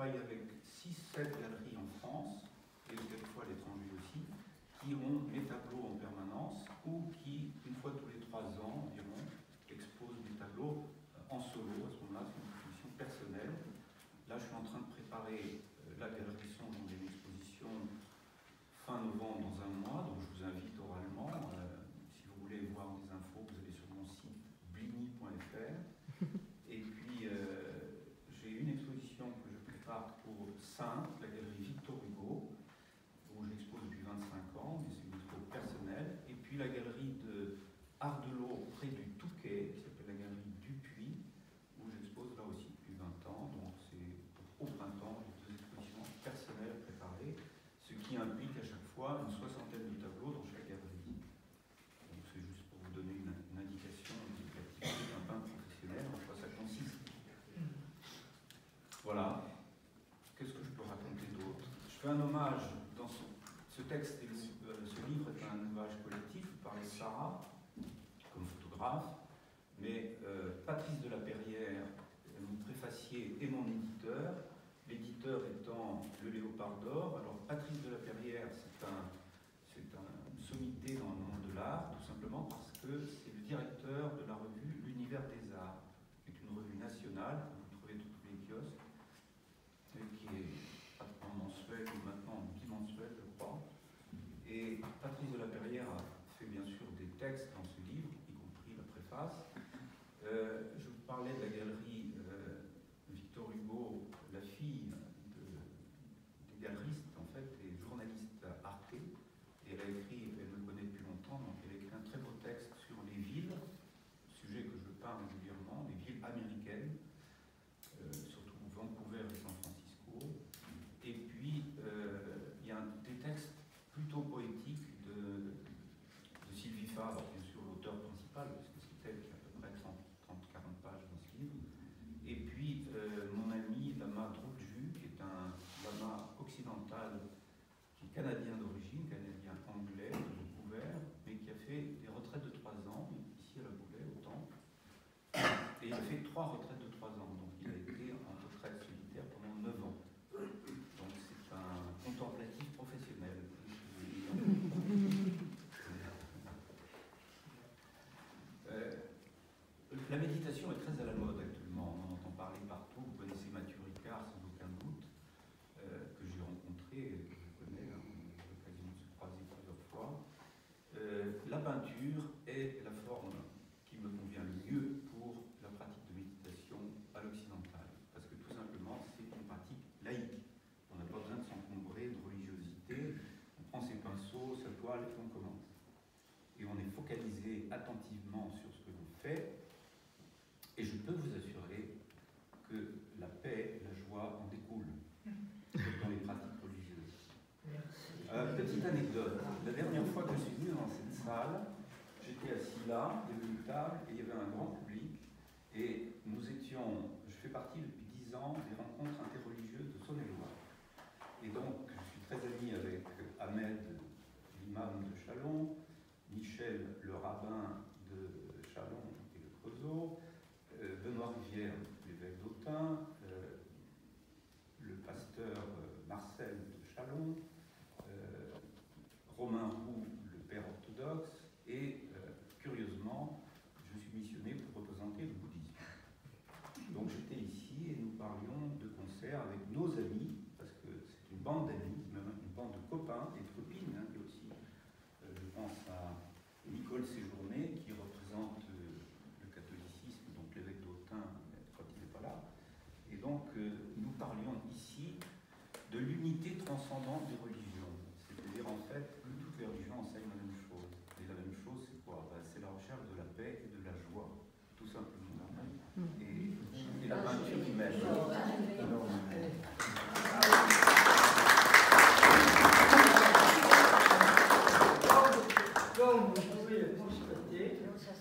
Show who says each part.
Speaker 1: travaille avec 6-7 galeries en France, et quelquefois à l'étranger aussi, qui ont mes tableaux en permanence ou qui, une fois tous les 3 ans environ, exposent mes tableaux en solo. À ce moment-là, c'est une exposition personnelle. Là, je suis en train de préparer la Galerie Songe dans une exposition fin novembre dans un mois, donc je vous invite oralement. Si vous voulez voir des infos, vous allez sur mon site bligny.fr. Et puis, j'ai une exposition que je prépare pour Sainte, la Galerie Victor Hugo, où j'expose depuis 25 ans, mais c'est une expo personnelle. Et puis la galerie de Ardelot, près du Touquet, qui s'appelle la Galerie Dupuis, où j'expose là aussi depuis 20 ans. Donc c'est au printemps, les 2 expositions personnelles préparées, ce qui implique à chaque fois une 60aine de tableaux dans chaque galerie. Donc c'est juste pour vous donner une indication de l'activité d'un peintre professionnel, en quoi ça consiste. Voilà. Qu'est-ce que je peux raconter d'autre? Je fais un hommage dans ce texte, ce livre est un hommage collectif par les Sarah, comme photographe, mais Patrice de la Perrière, mon préfacier et mon éditeur, l'éditeur étant le Léopard d'Or. Alors Patrice de la Perrière, c'est une sommité dans le monde de l'art, tout simplement parce que c'est le directeur de la revue L'Univers des Arts, qui est une revue nationale, que vous trouvez dans tous les kiosques, qui est pratiquement mensuelle ou maintenant bimensuelle, je crois. Et Patrice de la Perrière a fait bien sûr des textes dans ce livre, y compris la préface. Je vous parlais de la galerie Victor Hugo, la fille des galeristes, en fait, et journaliste Arte. Et elle a écrit, elle me connaît depuis longtemps, donc elle a écrit un très beau texte sur les villes, sujet que je peins régulièrement, les villes américaines, surtout Vancouver et San Francisco. Et puis, il y a des textes plutôt poétiques de Sylvie Fabre, bien sûr l'auteur principal, parce que c'est elle qui a à peu près 30-40 pages dans ce livre. Et puis, mon ami Lama Drolju, qui est un lama occidental, qui est canadien d'origine, canadien anglais, de Vancouver, mais qui a fait des retraites de 3 ans, ici à la Boulay, au Temple. Et il a fait 3 retraites de 3 ans, donc il a été en retraite solitaire pendant 9 ans. Donc c'est un contemplatif professionnel. La méditation est très à la mode actuellement, on en entend parler partout. Vous connaissez Mathieu Ricard sans aucun doute, que j'ai rencontré, que je connais, on a eu l'occasion de se croiser plusieurs fois. La peinture est la forme qui me convient le mieux pour la pratique de méditation à l'occidental, parce que tout simplement c'est une pratique laïque. On n'a pas besoin de s'encombrer de religiosité, on prend ses pinceaux, sa toile et on commence. Et on est focalisé attentivement sur ce que l'on fait, et je peux vous assurer que la paix et la joie en découlent dans les pratiques religieuses. Petite anecdote, la dernière fois que je suis venu dans cette salle, j'étais assis là, il y avait une table et il y avait un grand public, et nous étions, je fais partie depuis 10 ans des rencontres interreligieuses de Saône-et-Loire. Et donc, je suis très ami avec Ahmed, l'imam de Châlons, Michel, le rabbin de Châlons et de Creusot, Benoît Rivière, l'évêque d'Autun, le pasteur Marcel de Châlons, Romain Roux, le père orthodoxe, et curieusement, je suis missionné pour représenter le bouddhisme. Donc j'étais ici et nous parlions de concert avec nos amis, parce que c'est une bande d'amis, même une bande de copains et de copines, hein, et aussi, je pense à Nicole Séjourné, qui représente le catholicisme, donc l'évêque d'Autun, quand il n'est pas là. Et donc, nous parlions ici de l'unité transcendante des religions. C'est-à-dire, en fait, que toutes les religions enseignent la même chose. Et la même chose, c'est quoi? C'est la recherche de la paix et de la joie, tout simplement. Et la peinture qui mène.